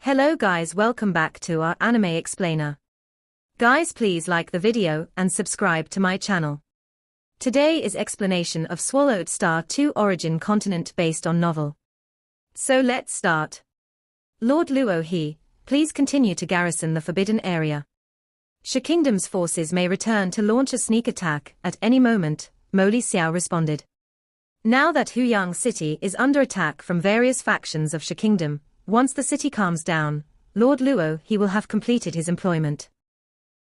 Hello guys, welcome back to our anime explainer. Guys, please like the video and subscribe to my channel. Today is explanation of Swallowed Star 2 origin continent based on novel. So let's start. Lord Luo He, please continue to garrison the Forbidden Area. Xue Kingdom's forces may return to launch a sneak attack at any moment, Moli Xiao responded. Now that Huyang City is under attack from various factions of Xue Kingdom, once the city calms down, Lord Luo He will have completed his employment.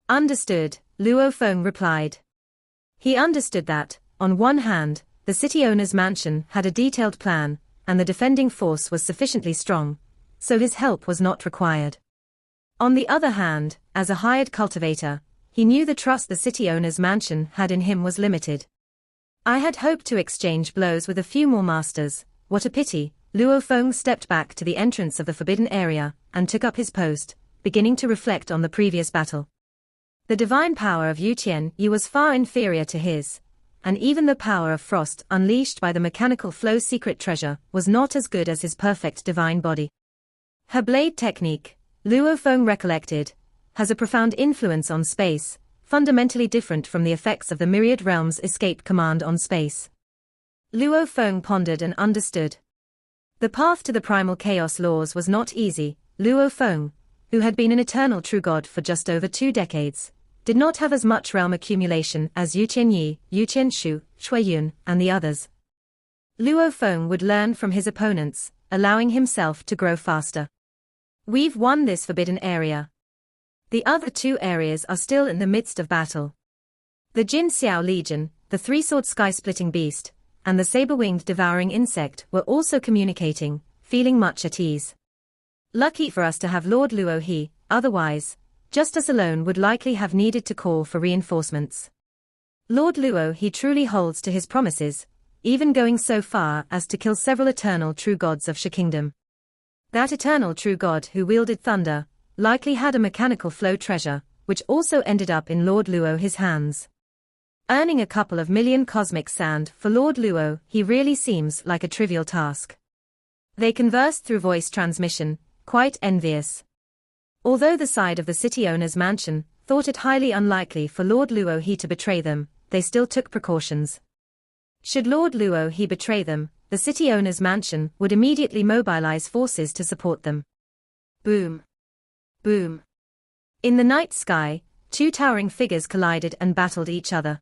Understood, Luo Feng replied. He understood that, on one hand, the city owner's mansion had a detailed plan, and the defending force was sufficiently strong, so his help was not required. On the other hand, as a hired cultivator, he knew the trust the city owner's mansion had in him was limited. I had hoped to exchange blows with a few more masters. What a pity. Luo Feng stepped back to the entrance of the Forbidden Area, and took up his post, beginning to reflect on the previous battle. The divine power of Yu was far inferior to his, and even the power of frost unleashed by the mechanical flow secret treasure was not as good as his perfect divine body. Her blade technique, Luo Feng recollected, has a profound influence on space, fundamentally different from the effects of the Myriad Realms escape command on space. Luo Feng pondered and understood. The path to the primal chaos laws was not easy. Luo Feng, who had been an eternal true god for just over 2 decades, did not have as much realm accumulation as Yu Qianyi, Yu Qianshu, Xue Yun, and the others. Luo Feng would learn from his opponents, allowing himself to grow faster. We've won this forbidden area. The other 2 areas are still in the midst of battle. The Jin Xiao Legion, the 3-sword sky-splitting beast, and the saber-winged devouring insect were also communicating, feeling much at ease. Lucky for us to have Lord Luo He, otherwise, just us alone would likely have needed to call for reinforcements. Lord Luo He truly holds to his promises, even going so far as to kill several eternal true gods of Xue Kingdom. That eternal true god who wielded thunder, likely had a mechanical flow treasure, which also ended up in Lord Luo He's hands. Earning a couple of million cosmic sand for Lord Luo He really seems like a trivial task. They conversed through voice transmission, quite envious. Although the side of the city owner's mansion thought it highly unlikely for Lord Luo He to betray them, they still took precautions. Should Lord Luo He betray them, the city owner's mansion would immediately mobilize forces to support them. Boom. Boom. In the night sky, 2 towering figures collided and battled each other.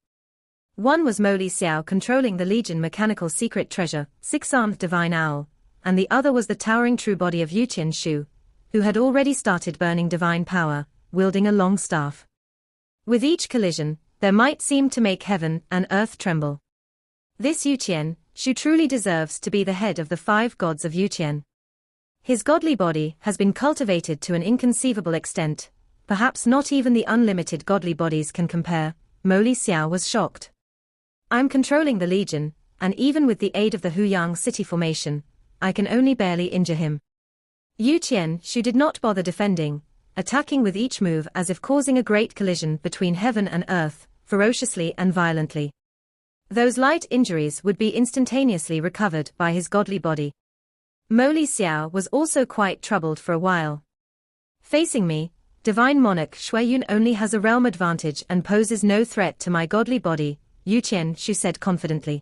One was Moli Xiao controlling the Legion mechanical secret treasure, 6-armed divine owl, and the other was the towering true body of Yu Qianshu, who had already started burning divine power, wielding a long staff. With each collision, their might seemed to make heaven and earth tremble. This Yu Qianshu truly deserves to be the head of the 5 gods of Yuqian. His godly body has been cultivated to an inconceivable extent, perhaps not even the unlimited godly bodies can compare. Moli Xiao was shocked. I'm controlling the Legion, and even with the aid of the Huyang City formation, I can only barely injure him. Yu Qianshu did not bother defending, attacking with each move as if causing a great collision between heaven and earth, ferociously and violently. Those light injuries would be instantaneously recovered by his godly body. Moli Xiao was also quite troubled for a while. Facing me, Divine Monarch Yun only has a realm advantage and poses no threat to my godly body, Yu Qianshu said confidently.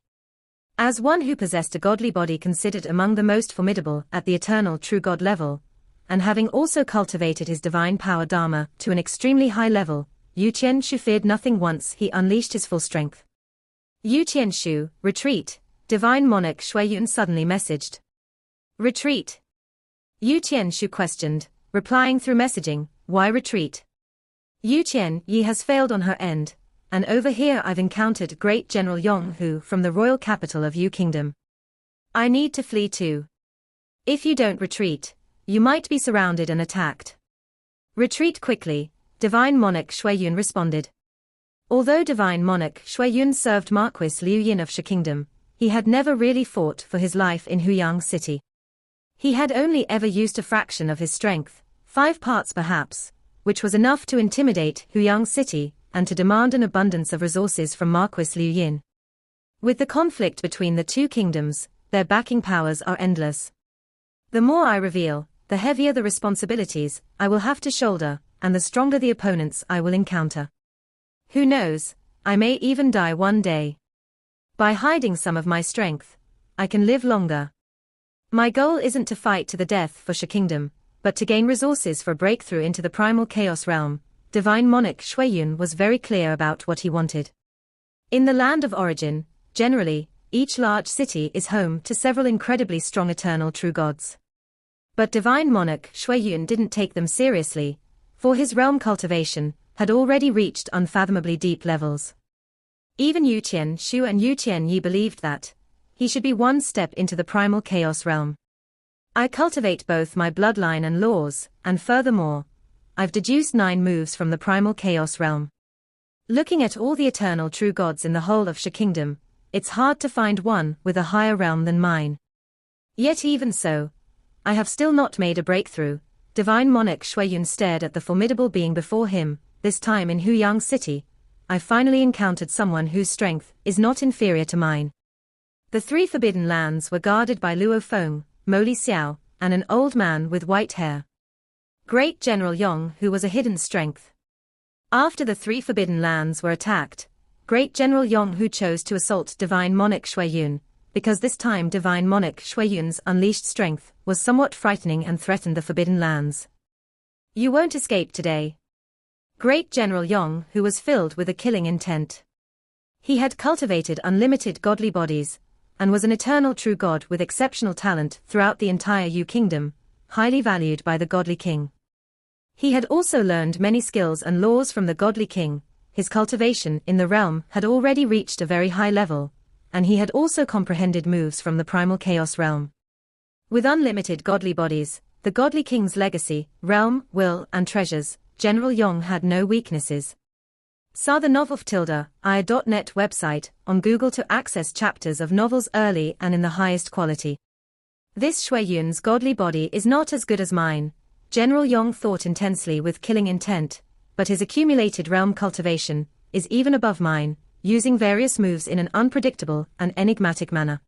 As one who possessed a godly body considered among the most formidable at the eternal true god level, and having also cultivated his divine power Dharma to an extremely high level, Yu Qianshu feared nothing once he unleashed his full strength. Yu Qianshu, retreat, Divine Monarch Yun suddenly messaged. Retreat? Yu Qianshu questioned, replying through messaging, why retreat? Yu Qianyi has failed on her end, and over here I've encountered great General Yong who from the royal capital of Yu Kingdom. I need to flee too. If you don't retreat, you might be surrounded and attacked. Retreat quickly, Divine Monarch Yun responded. Although Divine Monarch Yun served Marquis Liu Yin of Xue Kingdom, he had never really fought for his life in Huyang City. He had only ever used a fraction of his strength, 5 parts perhaps, which was enough to intimidate Huyang City and to demand an abundance of resources from Marquis Liu Yin. With the conflict between the 2 kingdoms, their backing powers are endless. The more I reveal, the heavier the responsibilities I will have to shoulder, and the stronger the opponents I will encounter. Who knows, I may even die one day. By hiding some of my strength, I can live longer. My goal isn't to fight to the death for Xue Kingdom, but to gain resources for a breakthrough into the primal chaos realm. Divine Monarch Xue was very clear about what he wanted. In the land of origin, generally, each large city is home to several incredibly strong eternal true gods. But Divine Monarch Xue didn't take them seriously, for his realm cultivation had already reached unfathomably deep levels. Even Yu Qianshu and Yu Qianyi believed that he should be one step into the primal chaos realm. I cultivate both my bloodline and laws, and furthermore, I've deduced 9 moves from the primal chaos realm. Looking at all the eternal true gods in the whole of Xue Kingdom, it's hard to find one with a higher realm than mine. Yet even so, I have still not made a breakthrough. Divine Monarch Xue stared at the formidable being before him. This time in Huyang City, I finally encountered someone whose strength is not inferior to mine. The 3 forbidden lands were guarded by Luo Feng, Mo Li Xiao, and an old man with white hair. Great General Yong, who was a hidden strength. After the 3 forbidden lands were attacked, Great General Yong who chose to assault Divine Monarch Xue, because this time Divine Monarch Xue's unleashed strength was somewhat frightening and threatened the forbidden lands. You won't escape today. Great General Yong, who was filled with a killing intent. He had cultivated unlimited godly bodies, and was an eternal true god with exceptional talent throughout the entire Yu Kingdom, highly valued by the godly king. He had also learned many skills and laws from the godly king. His cultivation in the realm had already reached a very high level, and he had also comprehended moves from the primal chaos realm. With unlimited godly bodies, the godly king's legacy, realm, will, and treasures, General Yong had no weaknesses. Saw the novel .net website on Google to access chapters of novels early and in the highest quality. This Xue godly body is not as good as mine. General Yong thought intensely with killing intent, but his accumulated realm cultivation is even above mine, using various moves in an unpredictable and enigmatic manner.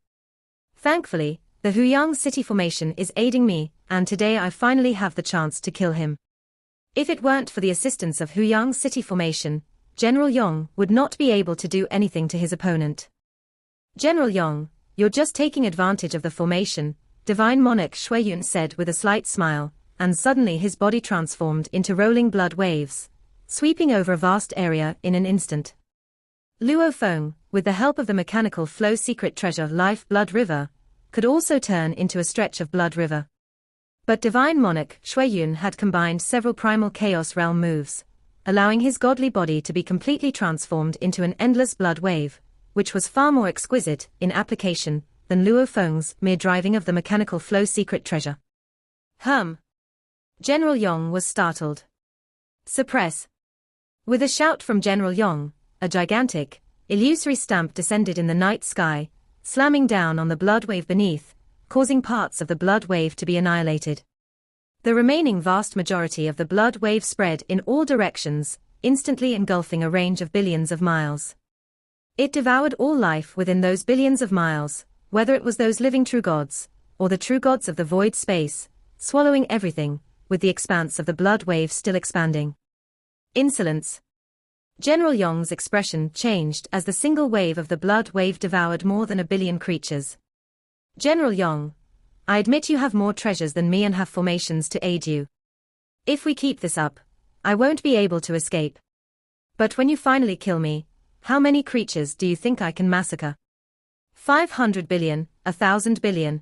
Thankfully, the Huyang City formation is aiding me, and today I finally have the chance to kill him. If it weren't for the assistance of Huyang City formation, General Yong would not be able to do anything to his opponent. General Yong, you're just taking advantage of the formation, Divine Monarch Xue said with a slight smile, and suddenly his body transformed into rolling blood waves, sweeping over a vast area in an instant. Luo Feng, with the help of the mechanical flow secret treasure Life Blood River, could also turn into a stretch of blood river. But Divine Monarch Xue had combined several primal chaos realm moves, allowing his godly body to be completely transformed into an endless blood wave, which was far more exquisite in application than Luo Feng's mere driving of the mechanical flow secret treasure. General Yong was startled. Suppress. With a shout from General Yong, a gigantic, illusory stamp descended in the night sky, slamming down on the blood wave beneath, causing parts of the blood wave to be annihilated. The remaining vast majority of the blood wave spread in all directions, instantly engulfing a range of billions of miles. It devoured all life within those billions of miles, whether it was those living true gods, or the true gods of the void space, swallowing everything, with the expanse of the blood wave still expanding. Insolence. General Yong's expression changed as the single wave of the blood wave devoured more than 1 billion creatures. General Yong, I admit you have more treasures than me and have formations to aid you. If we keep this up, I won't be able to escape. But when you finally kill me, how many creatures do you think I can massacre? 500 billion, 1,000 billion.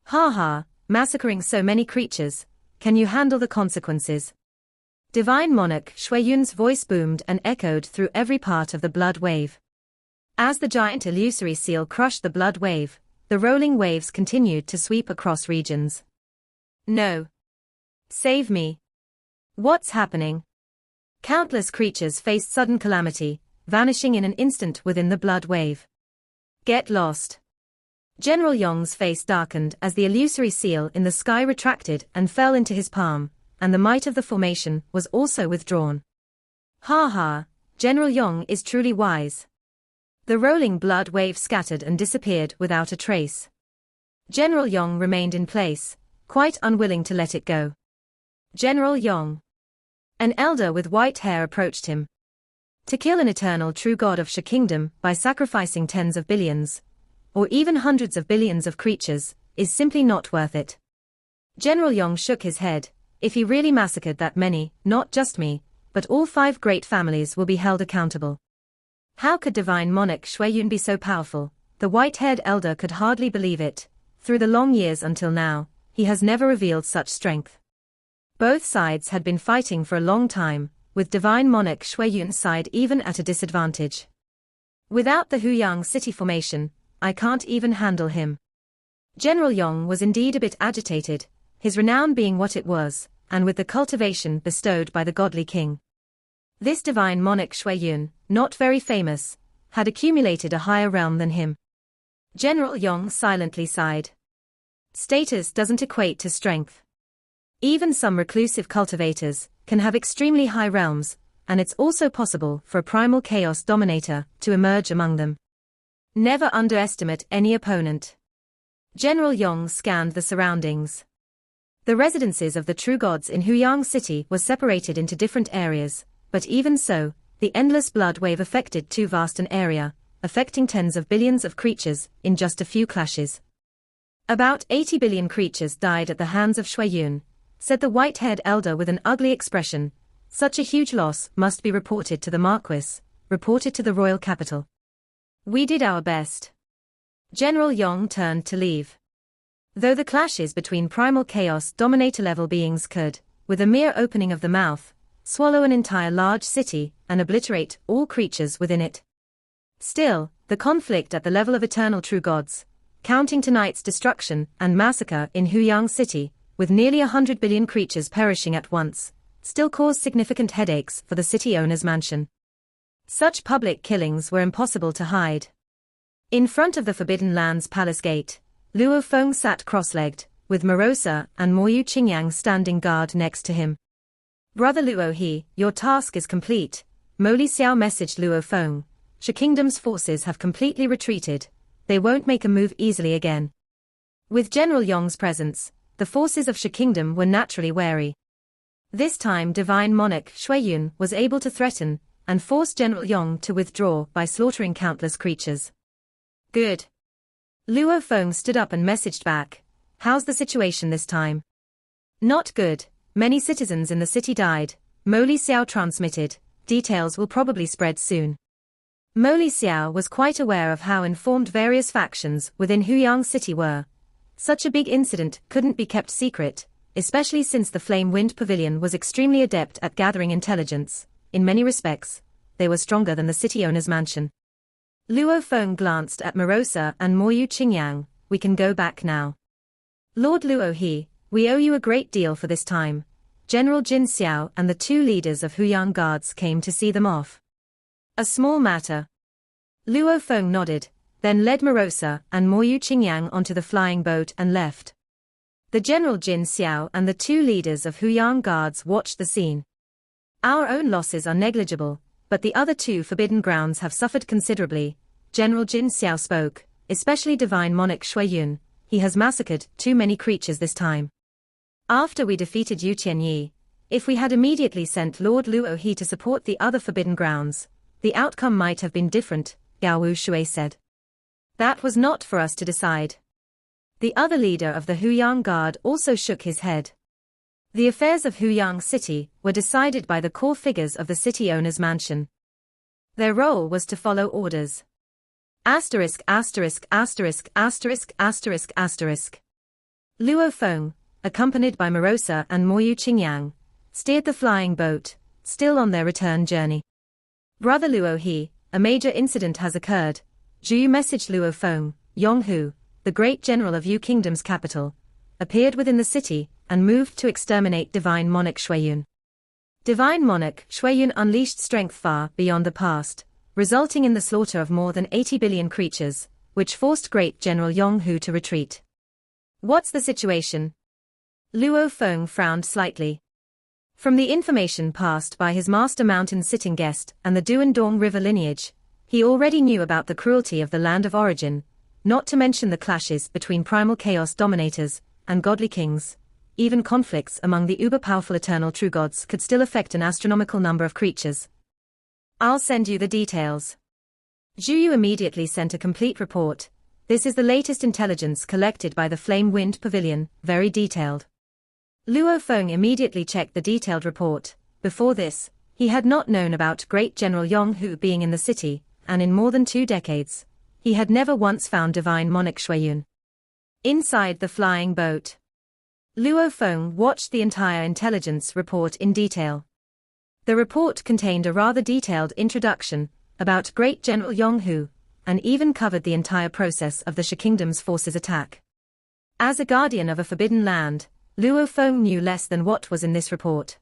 Ha ha, massacring so many creatures, can you handle the consequences? Divine Monarch Xue's voice boomed and echoed through every part of the blood wave. As the giant illusory seal crushed the blood wave, the rolling waves continued to sweep across regions. No. Save me. What's happening? Countless creatures faced sudden calamity, vanishing in an instant within the blood wave. Get lost. General Yong's face darkened as the illusory seal in the sky retracted and fell into his palm, and the might of the formation was also withdrawn. Ha ha, General Yong is truly wise. The rolling blood wave scattered and disappeared without a trace. General Yong remained in place, quite unwilling to let it go. General Yong, an elder with white hair, approached him. To kill an eternal true god of Sha Kingdom by sacrificing tens of billions, or even hundreds of billions of creatures, is simply not worth it. General Yong shook his head. If he really massacred that many, not just me, but all 5 great families will be held accountable. How could Divine Monarch Yun be so powerful? The white-haired elder could hardly believe it. Through the long years until now, he has never revealed such strength. Both sides had been fighting for a long time, with Divine Monarch Yun's side even at a disadvantage. Without the Huyang city formation, I can't even handle him. General Yong was indeed a bit agitated, his renown being what it was, and with the cultivation bestowed by the godly king. This Divine Monarch Yun, not very famous, had accumulated a higher realm than him. General Yong silently sighed. Status doesn't equate to strength. Even some reclusive cultivators can have extremely high realms, and it's also possible for a primal chaos dominator to emerge among them. Never underestimate any opponent. General Yong scanned the surroundings. The residences of the true gods in Huyang City were separated into different areas, but even so, the endless blood wave affected too vast an area, affecting tens of billions of creatures in just a few clashes. About 80 billion creatures died at the hands of Xue Yun, said the white-haired elder with an ugly expression. Such a huge loss must be reported to the Marquis, reported to the royal capital. We did our best. General Yong turned to leave. Though the clashes between primal chaos dominator-level beings could, with a mere opening of the mouth, swallow an entire large city and obliterate all creatures within it. Still, the conflict at the level of eternal true gods, counting tonight's destruction and massacre in Huyang City, with nearly 100 billion creatures perishing at once, still caused significant headaches for the city owner's mansion. Such public killings were impossible to hide. In front of the Forbidden Lands Palace Gate, Luo Feng sat cross-legged, with Morosa and Moyu Qingyang standing guard next to him. Brother Luo He, your task is complete, Mo Li Xiao messaged Luo Feng. Sha Kingdom's forces have completely retreated, they won't make a move easily again. With General Yong's presence, the forces of Sha Kingdom were naturally wary. This time Divine Monarch Yun was able to threaten and force General Yong to withdraw by slaughtering countless creatures. Good. Luo Feng stood up and messaged back. How's the situation this time? Not good. Many citizens in the city died, Mo Li Xiao transmitted. Details will probably spread soon. Mo Li Xiao was quite aware of how informed various factions within Huyang City were. Such a big incident couldn't be kept secret, especially since the Flame Wind Pavilion was extremely adept at gathering intelligence. In many respects, they were stronger than the city owner's mansion. Luo Feng glanced at Morosa and Moyu Qingyang. We can go back now. Lord Luo He, we owe you a great deal for this time. General Jin Xiao and the 2 leaders of Huyang Guards came to see them off. A small matter. Luo Feng nodded, then led Morosa and Moyu Qingyang onto the flying boat and left. The General Jin Xiao and the 2 leaders of Huyang Guards watched the scene. Our own losses are negligible, but the other 2 forbidden grounds have suffered considerably. General Jin Xiao spoke, especially Divine Monarch Yun. He has massacred too many creatures this time. After we defeated Yu Tianyi, if we had immediately sent Lord Luo He to support the other forbidden grounds, the outcome might have been different, Garrisoning Xue said. That was not for us to decide. The other leader of the Huyang Guard also shook his head. The affairs of Huyang City were decided by the core figures of the city owner's mansion. Their role was to follow orders. Asterisk asterisk asterisk asterisk asterisk asterisk. Luo Feng, accompanied by Morosa and Moyu Qingyang, steered the flying boat, still on their return journey. Brother Luo He, a major incident has occurred. Zhu messaged Luo Feng. Yong Hu, the great general of Yu Kingdom's capital, appeared within the city and moved to exterminate Divine Monarch Yun. Divine Monarch Yun unleashed strength far beyond the past, resulting in the slaughter of more than 80 billion creatures, which forced great General Yong Hu to retreat. What's the situation? Luo Feng frowned slightly. From the information passed by his master mountain sitting guest and the Duandong River lineage, he already knew about the cruelty of the land of origin, not to mention the clashes between primal chaos dominators and godly kings, even conflicts among the uber-powerful eternal true gods could still affect an astronomical number of creatures. I'll send you the details. Zhu Yu immediately sent a complete report. This is the latest intelligence collected by the Flame Wind Pavilion, very detailed. Luo Feng immediately checked the detailed report. Before this, he had not known about Great General Yong being in the city, and in more than 2 decades, he had never once found Divine Monarch Yun. Inside the flying boat, Luo Feng watched the entire intelligence report in detail. The report contained a rather detailed introduction about Great General Yong and even covered the entire process of the Shi Kingdom's forces' attack. As a guardian of a forbidden land, Luo Feng knew less than what was in this report.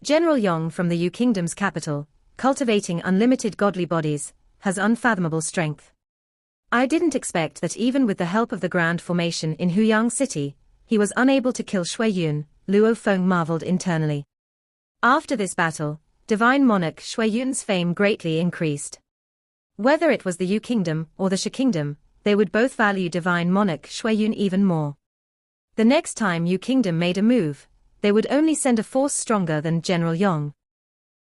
General Yong from the Yu Kingdom's capital, cultivating unlimited godly bodies, has unfathomable strength. I didn't expect that even with the help of the Grand Formation in Huyang City, he was unable to kill Xue Yun, Luo Feng marveled internally. After this battle, Divine Monarch Xue Yun's fame greatly increased. Whether it was the Yu Kingdom or the Shi Kingdom, they would both value Divine Monarch Xue Yun even more. The next time Yu Kingdom made a move, they would only send a force stronger than General Yong.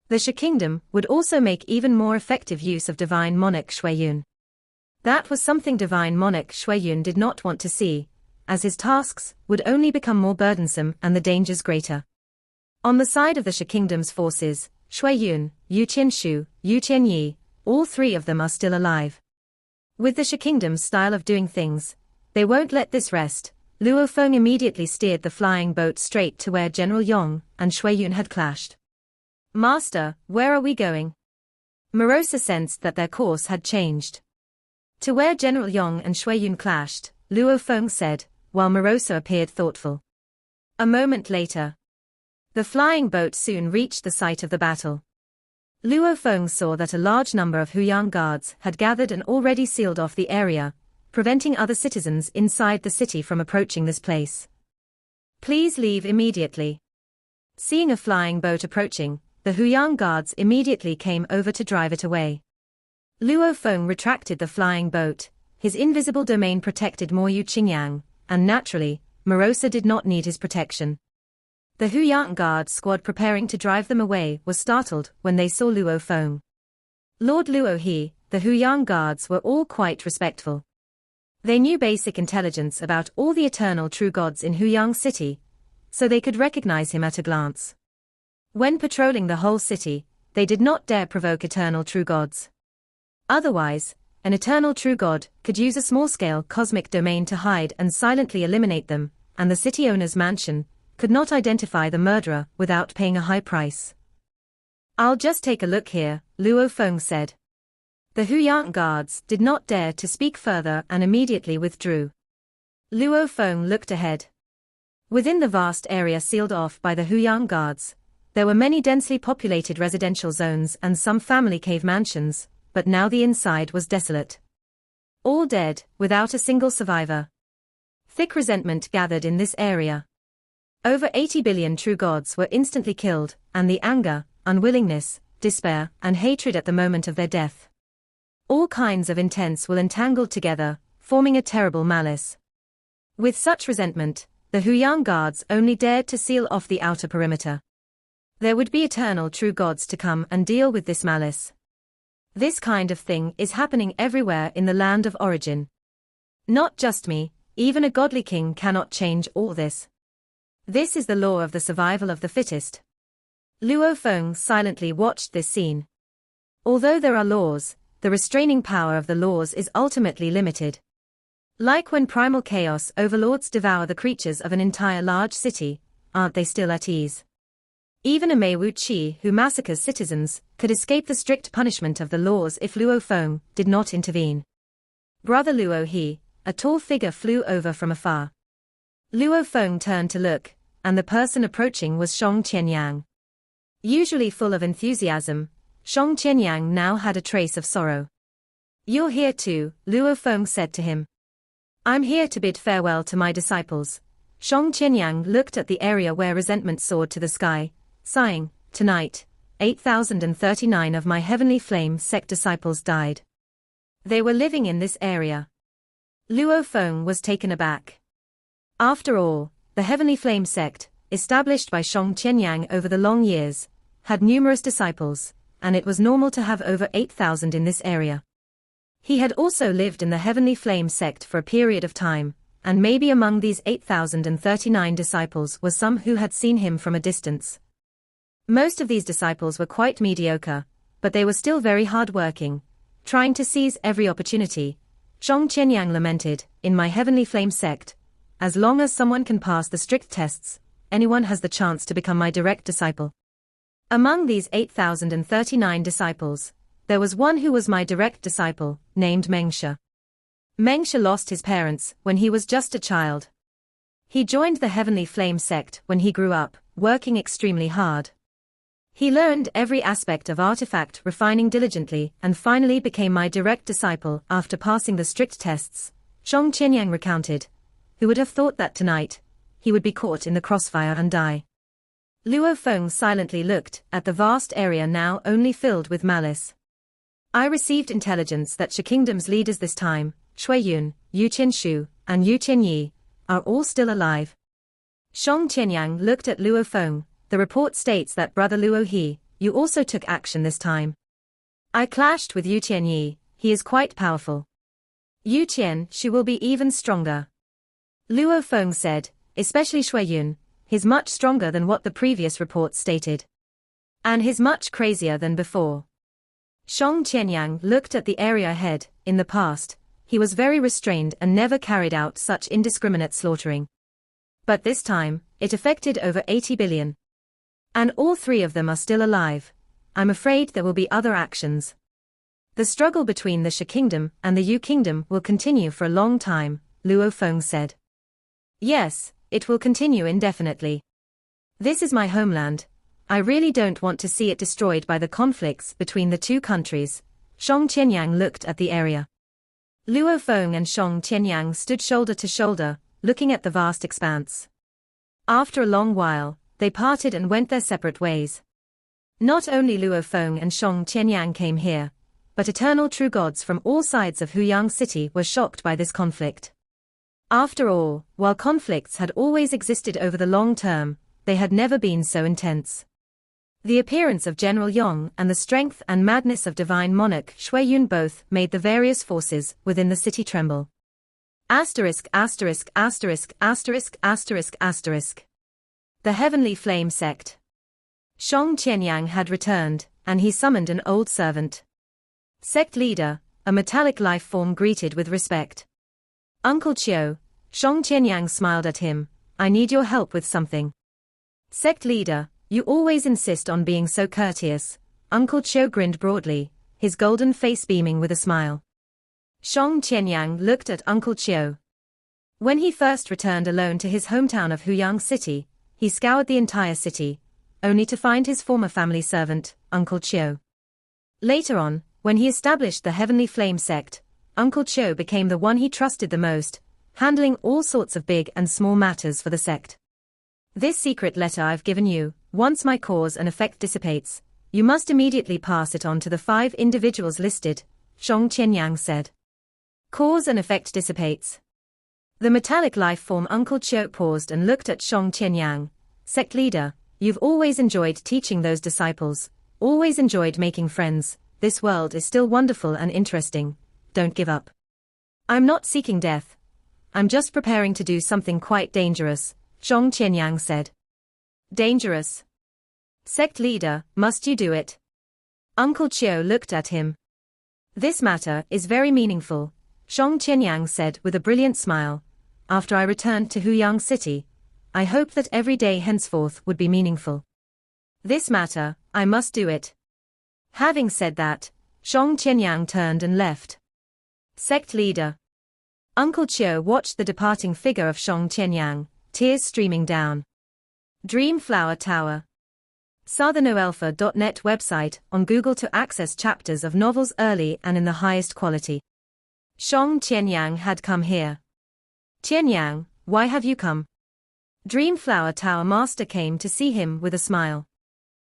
The Shi Kingdom would also make even more effective use of Divine Monarch Xue Yun. That was something Divine Monarch Xue Yun did not want to see, as his tasks would only become more burdensome and the dangers greater. On the side of the Shi Kingdom's forces, Xue Yun, Yu Qianshu, Yu Qianyi, all 3 of them are still alive. With the Shi Kingdom's style of doing things, they won't let this rest. Luo Feng immediately steered the flying boat straight to where General Yong and Xue Yun had clashed. Master, where are we going? Morosa sensed that their course had changed. To where General Yong and Xue Yun clashed, Luo Feng said, while Morosa appeared thoughtful. A moment later, the flying boat soon reached the site of the battle. Luo Feng saw that a large number of Huyang guards had gathered and already sealed off the area, preventing other citizens inside the city from approaching this place. Please leave immediately. Seeing a flying boat approaching, the Huyang guards immediately came over to drive it away. Luo Feng retracted the flying boat. His invisible domain protected more Yu Qingyang, and naturally, Morosa did not need his protection. The Huyang guard squad preparing to drive them away was startled when they saw Luo Feng. Lord Luo He, the Huyang guards were all quite respectful. They knew basic intelligence about all the eternal true gods in Huyang City, so they could recognize him at a glance. When patrolling the whole city, they did not dare provoke eternal true gods. Otherwise, an eternal true god could use a small-scale cosmic domain to hide and silently eliminate them, and the city owner's mansion could not identify the murderer without paying a high price. I'll just take a look here, Luo Feng said. The Huyang guards did not dare to speak further and immediately withdrew. Luo Feng looked ahead. Within the vast area sealed off by the Huyang guards, there were many densely populated residential zones and some family cave mansions, but now the inside was desolate. All dead, without a single survivor. Thick resentment gathered in this area. Over 80 billion true gods were instantly killed, and the anger, unwillingness, despair, and hatred at the moment of their death. All kinds of intents were entangled together, forming a terrible malice. With such resentment, the Huyang guards only dared to seal off the outer perimeter. There would be eternal true gods to come and deal with this malice. This kind of thing is happening everywhere in the land of origin. Not just me, even a godly king cannot change all this. This is the law of the survival of the fittest. Luo Feng silently watched this scene. Although there are laws, the restraining power of the laws is ultimately limited. Like when primal chaos overlords devour the creatures of an entire large city, aren't they still at ease? Even a Mei Wu Qi who massacres citizens could escape the strict punishment of the laws if Luo Feng did not intervene. Brother Luo He, a tall figure flew over from afar. Luo Feng turned to look, and the person approaching was Shang Tianyan. Usually full of enthusiasm, Shang Tianyan now had a trace of sorrow. You're here too, Luo Feng said to him. I'm here to bid farewell to my disciples. Shang Tianyan looked at the area where resentment soared to the sky, sighing, tonight, 8,039 of my heavenly flame sect disciples died. They were living in this area. Luo Feng was taken aback. After all, the Heavenly Flame sect, established by Shang Tianyan over the long years, had numerous disciples, and it was normal to have over 8,000 in this area. He had also lived in the Heavenly Flame sect for a period of time, and maybe among these 8,039 disciples were some who had seen him from a distance. Most of these disciples were quite mediocre, but they were still very hard-working, trying to seize every opportunity. Shang Tianyan lamented, "In my Heavenly Flame sect, as long as someone can pass the strict tests, anyone has the chance to become my direct disciple." Among these 8,039 disciples, there was one who was my direct disciple, named Meng Xue. Meng Xue lost his parents when he was just a child. He joined the Heavenly Flame sect when he grew up, working extremely hard. He learned every aspect of artifact refining diligently and finally became my direct disciple after passing the strict tests, Shang Tianyan recounted. Who would have thought that tonight, he would be caught in the crossfire and die? Luo Feng silently looked at the vast area now only filled with malice. I received intelligence that Shi Kingdom's leaders this time, Xue Yun, Yu Qianshu, and Yu Qianyi, are all still alive. Shang Tianyan looked at Luo Feng. The report states that brother Luo He, you also took action this time. I clashed with Yu Qianyi, he is quite powerful. Yu Qianshu will be even stronger. Luo Feng said, especially Xue Yun, he's much stronger than what the previous reports stated. And he's much crazier than before. Shang Tianyan looked at the area ahead. In the past, he was very restrained and never carried out such indiscriminate slaughtering. But this time, it affected over 80 billion. And all three of them are still alive. I'm afraid there will be other actions. The struggle between the Shi Kingdom and the Yu Kingdom will continue for a long time, Luo Feng said. Yes, it will continue indefinitely. This is my homeland. I really don't want to see it destroyed by the conflicts between the two countries. Shang Tianyan looked at the area. Luo Feng and Shang Tianyan stood shoulder to shoulder, looking at the vast expanse. After a long while, they parted and went their separate ways. Not only Luo Feng and Shang Tianyan came here, but eternal true gods from all sides of Huyang City were shocked by this conflict. After all, while conflicts had always existed over the long term, they had never been so intense. The appearance of General Yong and the strength and madness of Divine Monarch Yun both made the various forces within the city tremble. Asterisk asterisk asterisk asterisk asterisk asterisk. The Heavenly Flame sect. Shang Tianyan had returned, and he summoned an old servant. Sect leader, a metallic life form greeted with respect. Uncle Xue, Shang Tianyan smiled at him, I need your help with something. Sect leader, you always insist on being so courteous. Uncle Xue grinned broadly, his golden face beaming with a smile. Shang Tianyan looked at Uncle Xue. When he first returned alone to his hometown of Huyang City, he scoured the entire city, only to find his former family servant, Uncle Xue. Later on, when he established the Heavenly Flame sect, Uncle Xue became the one he trusted the most, handling all sorts of big and small matters for the sect. This secret letter I've given you, once my cause and effect dissipates, you must immediately pass it on to the 5 individuals listed, Shang Tianyan said. Cause and effect dissipates. The metallic life form Uncle Xue paused and looked at Shang Tianyan. Sect leader, you've always enjoyed teaching those disciples, always enjoyed making friends, this world is still wonderful and interesting, don't give up. I'm not seeking death. I'm just preparing to do something quite dangerous, Shang Tianyan said. Dangerous? Sect leader, must you do it? Uncle Xue looked at him. This matter is very meaningful, Shang Tianyan said with a brilliant smile. After I returned to Huyang City, I hoped that every day henceforth would be meaningful. This matter, I must do it. Having said that, Shang Tianyan turned and left. Sect leader. Uncle Xue watched the departing figure of Shang Tianyan, tears streaming down. Dream Flower Tower. SouthernOalpha.net website on Google to access chapters of novels early and in the highest quality. Shang Tianyan had come here. Tianyan, why have you come? Dream Flower Tower Master came to see him with a smile.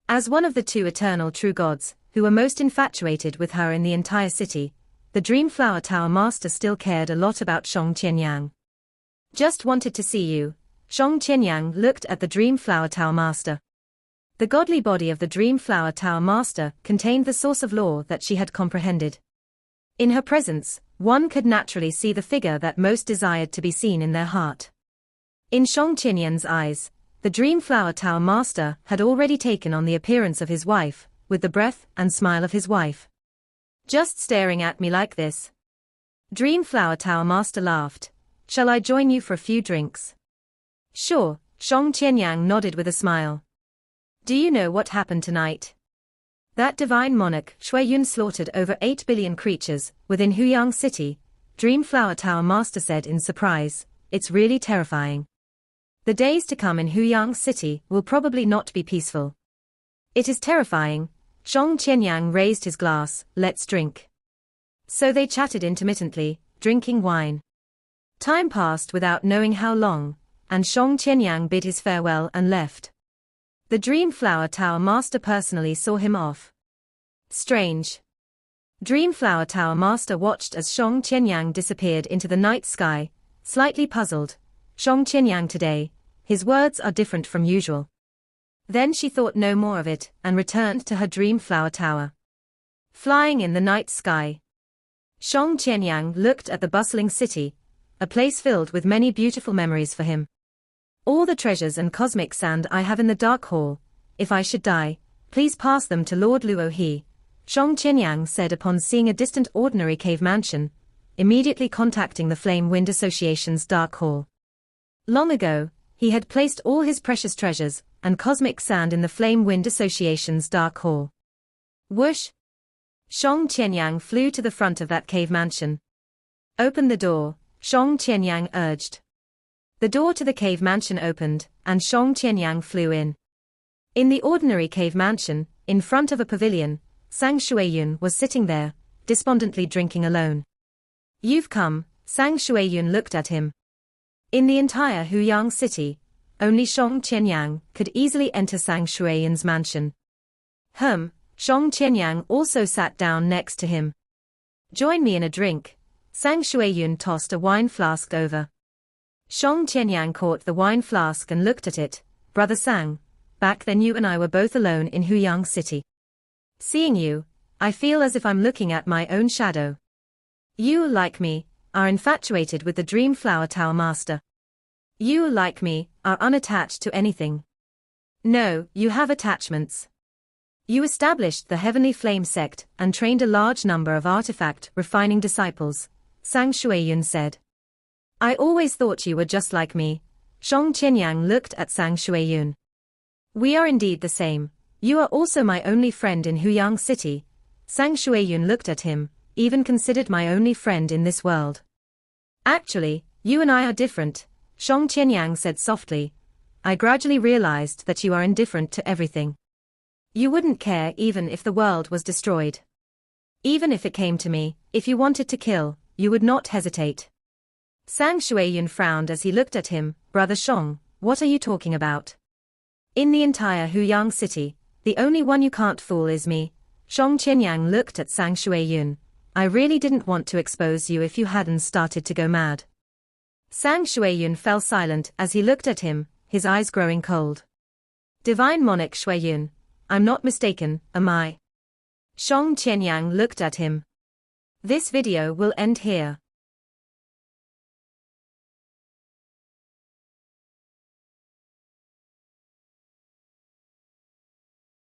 As one of the 2 eternal true gods, who were most infatuated with her in the entire city, the Dream Flower Tower Master still cared a lot about Shang Tianyan. Just wanted to see you. Shang Tianyan looked at the Dream Flower Tower Master. The godly body of the Dream Flower Tower Master contained the source of law that she had comprehended. In her presence, one could naturally see the figure that most desired to be seen in their heart. In Shang Tianyan's eyes, the Dream Flower Tower Master had already taken on the appearance of his wife, with the breath and smile of his wife. Just staring at me like this. Dream Flower Tower Master laughed. Shall I join you for a few drinks? Sure, Shang Tianyan nodded with a smile. Do you know what happened tonight? That Divine Monarch Yun slaughtered over 8 billion creatures within Huyang City, Dream Flower Tower Master said in surprise. It's really terrifying. The days to come in Huyang City will probably not be peaceful. It is terrifying. Shang Tianyan raised his glass. Let's drink. So they chatted intermittently, drinking wine. Time passed without knowing how long, and Shang Tianyan bid his farewell and left. The Dream Flower Tower Master personally saw him off. Strange. Dream Flower Tower Master watched as Shang Tianyan disappeared into the night sky, slightly puzzled. Shang Tianyan today, his words are different from usual. Then she thought no more of it and returned to her Dream Flower Tower. Flying in the night sky. Shang Tianyan looked at the bustling city, a place filled with many beautiful memories for him. All the treasures and cosmic sand I have in the Dark Hall, if I should die, please pass them to Lord Luo He, Shang Tianyan said upon seeing a distant ordinary cave mansion, immediately contacting the Flame Wind Association's Dark Hall. Long ago, he had placed all his precious treasures and cosmic sand in the Flame Wind Association's Dark Hall. Whoosh! Shang Tianyan flew to the front of that cave mansion. Open the door, Shang Tianyan urged. The door to the cave mansion opened, and Shang Tianyan flew in. In the ordinary cave mansion, in front of a pavilion, Shang Tianyan was sitting there, despondently drinking alone. You've come, Shang Tianyan looked at him. In the entire Huyang city, only Shang Tianyan could easily enter Shang Tianyan's mansion. Shang Tianyan also sat down next to him. Join me in a drink. Shang Tianyan tossed a wine flask over. Shang Tianyan caught the wine flask and looked at it. Brother Shang, back then you and I were both alone in Huyang City. Seeing you, I feel as if I'm looking at my own shadow. You, like me, are infatuated with the Dream Flower Tower Master. You, like me, are unattached to anything. No, you have attachments. You established the Heavenly Flame sect and trained a large number of artifact refining disciples, Shang Tianyan said. I always thought you were just like me. Shang Tianyan looked at Shang Tianyan. We are indeed the same. You are also my only friend in Huyang City. Shang Tianyan looked at him, even considered my only friend in this world. Actually, you and I are different, Shang Tianyan said softly. I gradually realized that you are indifferent to everything. You wouldn't care even if the world was destroyed. Even if it came to me, if you wanted to kill, you would not hesitate. Shang Tianyan frowned as he looked at him. Brother Shang, what are you talking about? In the entire Huyang City, the only one you can't fool is me. Shang Tianyan looked at Shang Tianyan. I really didn't want to expose you if you hadn't started to go mad. Shang Tianyan fell silent as he looked at him, his eyes growing cold. Divine Monarch Yun, I'm not mistaken, am I? Shang Tianyan looked at him. This video will end here.